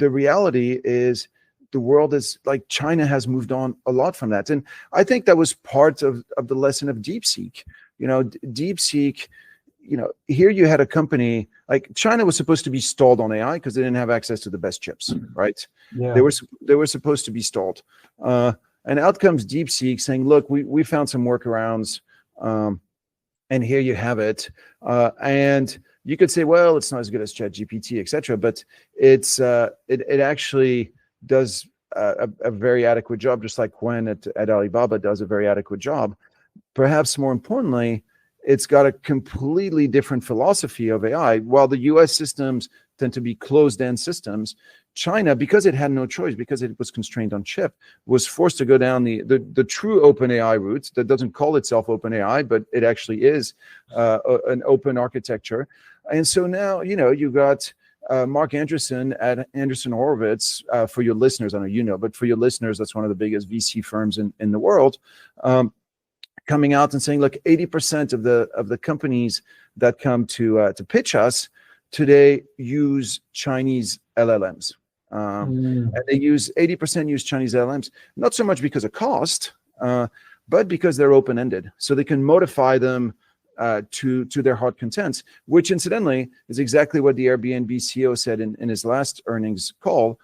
the reality is the world is like China has moved on a lot from that. And I think that was part of the lesson of DeepSeek. DeepSeek, here you had a company like China was supposed to be stalled on AI because they didn't have access to the best chips, right? Yeah. They were supposed to be stalled. And out comes DeepSeek saying, look, we found some workarounds, and here you have it. And you could say, well, it's not as good as ChatGPT, et cetera, but it actually does a very adequate job, just like Quen at Alibaba does a very adequate job. Perhaps more importantly, it's got a completely different philosophy of AI. While the US systems tend to be closed-end systems, China, because it had no choice, because it was constrained on chip, was forced to go down the true OpenAI route that doesn't call itself OpenAI, but it actually is an open architecture. And so now, you've got Mark Andreessen at Andreessen Horowitz, for your listeners, I know but for your listeners, that's one of the biggest VC firms in the world, coming out and saying, look, 80% of the companies that come to pitch us today use Chinese LLMs. And they use 80% use Chinese LLMs, not so much because of cost, but because they're open-ended. So they can modify them to their heart contents, which incidentally is exactly what the Airbnb CEO said in his last earnings call.